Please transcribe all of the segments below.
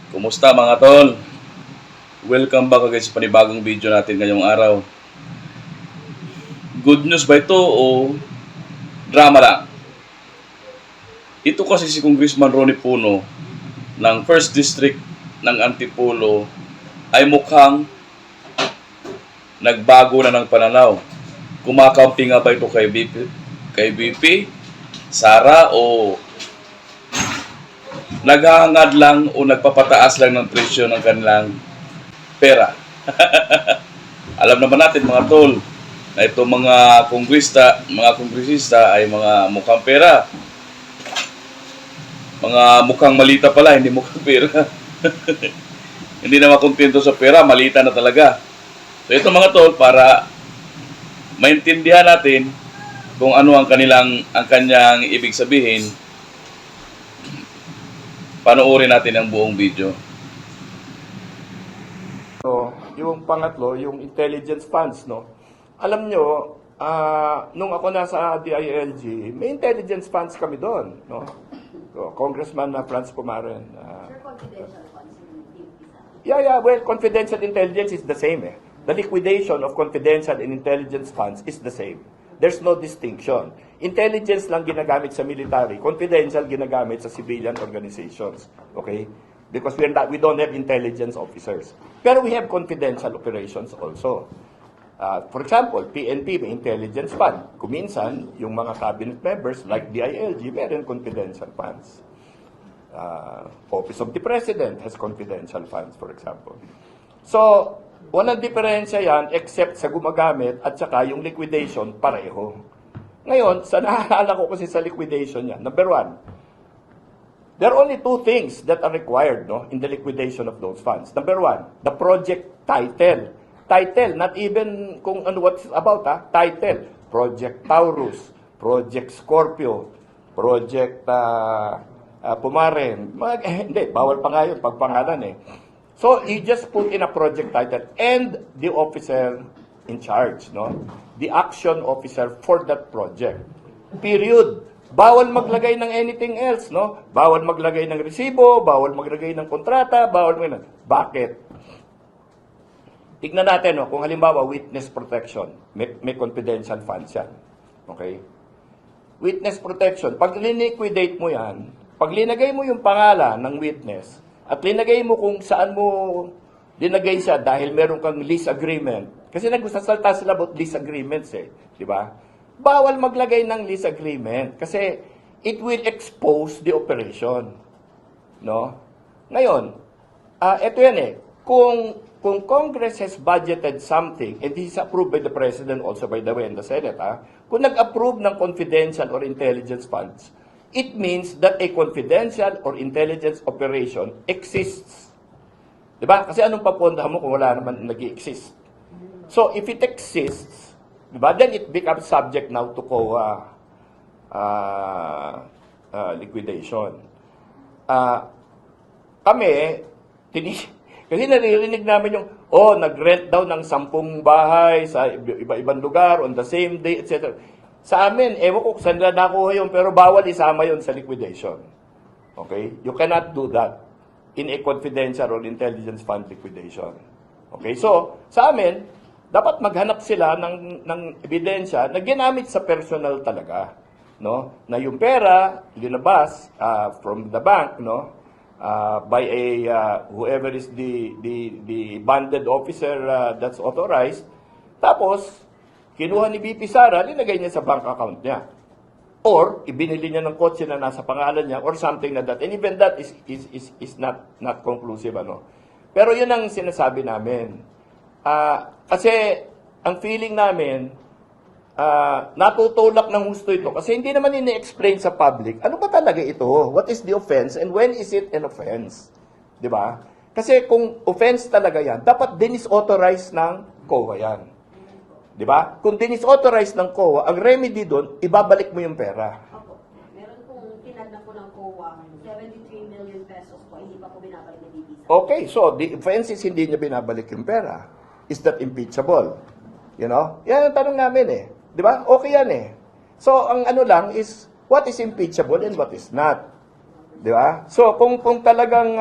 Kumusta mga tol? Welcome back again sa panibagong video natin ngayong araw. Good news ba ito o drama lang? Ito kasi si Congressman Ronnie Puno ng 1st District ng Antipolo ay mukhang nagbago na ng pananaw. Kumakampi nga ba ito kay BP, Sara o naghahangad lang o nagpapataas lang ng presyo ng kanilang pera? Alam naman natin mga tol na itong mga kongresista ay mga mukhang pera. Mga mukhang malita pala, hindi mukhang pera. Hindi na makontento sa pera, malita na talaga. So ito mga tol, para maintindihan natin kung ano ang kanyang ibig sabihin, panoorin natin ang buong video. So, yung pangatlo, yung intelligence funds, no? Alam nyo, nung ako nasa DILG, may intelligence funds kami doon, no? So, Congressman Franz Pumaren. Confidential funds in Well, confidential intelligence is the same, eh. The liquidation of confidential and intelligence funds is the same. There's no distinction. Intelligence lang ginagamit sa military, confidential ginagamit sa civilian organizations. Okay? Because we don't have intelligence officers. Pero we have confidential operations also. For example, PNP may intelligence fund. Kuminsan, yung mga cabinet members like DILG, meron confidential funds. Office of the President has confidential funds, for example. So, walang diferensya yan except sa gumagamit at saka yung liquidation pareho. Ngayon, sa naaalala ko kasi sa liquidation yan, number one, there are only two things that are required, no, in the liquidation of those funds. Number one, the project title. Title, not even kung ano what it's about, title. Project Taurus, Project Scorpio, Project Pumaren. Hindi, bawal pa nga yun, pagpangalan eh. So, you just put in a project title and the officer in charge, no? The action officer for that project. Period. Bawal maglagay ng anything else, no? Bawal maglagay ng resibo, bawal maglagay ng kontrata, bawal maglagay ng... Bakit? Tignan natin, no? Kung halimbawa, witness protection, may confidential funds yan. Okay? Witness protection, pag liquidate mo yan, pag linagay mo yung pangalan ng witness, at linagay mo kung saan mo linagay siya dahil meron kang lease agreement. Kasi nagsasalta sila about lease agreements eh. Di ba? Bawal maglagay ng lease agreement kasi it will expose the operation. No? Ngayon, ito yan eh. Kung Congress has budgeted something and this is approved by the President also by the way in the Senate, kung nag-approve ng confidential or intelligence funds, it means that a confidential or intelligence operation exists. Diba? Kasi anong papondahan mo kung wala naman nag-exist? So, if it exists, diba, then it becomes subject now to COA liquidation. Kami, kasi naririnig namin yung, nag-rent daw ng 10 bahay sa iba-ibang lugar on the same day, etc. Sa amin, ewan ko saan na nakuha yun, pero bawal isama yun sa liquidation. Okay? You cannot do that in a confidential or intelligence fund liquidation. Okay? So, sa amin, dapat maghanap sila ng ebidensya na ginamit sa personal talaga. No? Na yung pera, linabas from the bank, no? By whoever is the bonded officer that's authorized. Tapos, kinuha ni BP Sara, linagay niya sa bank account niya. Or, ibinili niya ng kotse na nasa pangalan niya or something like that. And even that is not conclusive. Ano? Pero yun ang sinasabi namin. Kasi, ang feeling namin, natutulak ng husto ito. Kasi hindi naman ini-explain sa public, ano ba talaga ito? What is the offense and when is it an offense? Diba? Kasi kung offense talaga yan, dapat din is authorized ng COA yan. Di ba? Kung dinis-authorize ng COA, ang remedy doon, ibabalik mo yung pera. Opo. Meron pong tinagnan po ng COA, 73 million pesos po, hindi pa po binabalik ng DBSA. Okay, so the offense is hindi niya binabalik yung pera. Is that impeachable? You know? Yan ang tanong namin eh. Di ba? Okay yan eh. So, ang ano lang is, what is impeachable and what is not? Di ba? So, kung talagang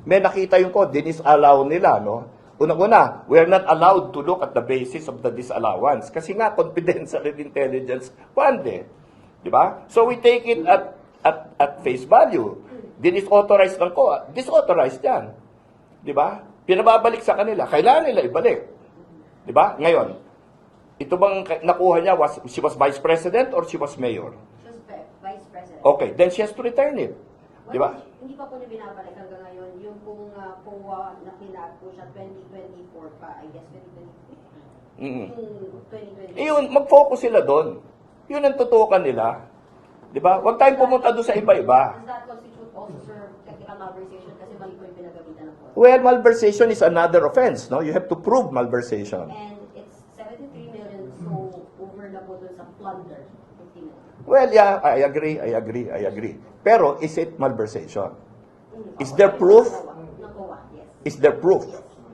may nakita yung code, dinisallow nila, no? Unang-una, we are not allowed to look at the basis of the disallowance. Kasi nga, confidential and intelligence fund eh. Di ba? So, we take it at face value. Dinis-authorized ng COA. Disauthorized yan. Di ba? Pinababalik sa kanila. Kailangan nila ibalik. Di ba? Ngayon, ito bang nakuha niya, she was vice president or she was mayor? She was vice president. Okay, then she has to return it. Di ba? Hindi pa po niya binabalik hanggang ngayon. Yung pong COA na kinat po siya 2024 pa, I guess 2023. Mm. Yung 2023. Yun, mag-focus sila doon. Yun ang tutukan nila. Di ba? Huwag tayong pumunta doon sa iba-iba. Does that constitute also, sir, technical malversation kasi mali po yung pinagamitan ng COA? Well, malversation is another offense, no? You have to prove malversation. And it's 73 million, so over na po dun sa plunder, 50 million. Well, yeah, I agree. Pero, is it malversation? Is there proof? Ng COA, yes. Is there proof?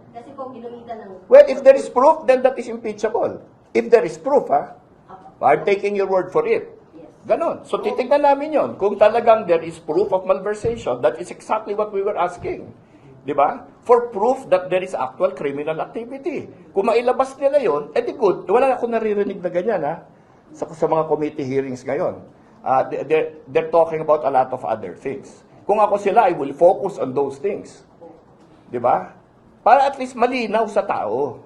Kasi po ginamitan ng... Well, if there is proof, then that is impeachable. If there is proof, I'm taking your word for it. Yes. Ganon. So, titignan namin yon. Kung talagang there is proof of malversation, that is exactly what we were asking. Di ba? For proof that there is actual criminal activity. Kung mailabas nila yon, edi good. Wala akong naririnig na ganyan, ha? Sa mga committee hearings ngayon. They're talking about a lot of other things. Kung ako sila, I will focus on those things. Di ba? Para at least malinaw sa tao.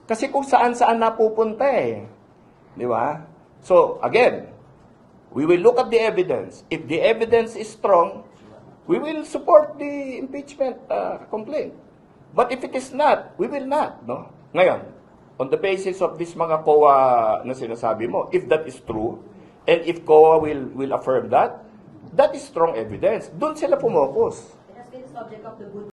Kasi kung saan-saan napupunta eh. Di ba? So, again, we will look at the evidence. If the evidence is strong, we will support the impeachment complaint. But if it is not, we will not. No? Ngayon, on the basis of this mga COA na sinasabi mo, if that is true, and if COA will affirm that, that is strong evidence. Doon sila pumokus. It has been the subject of the good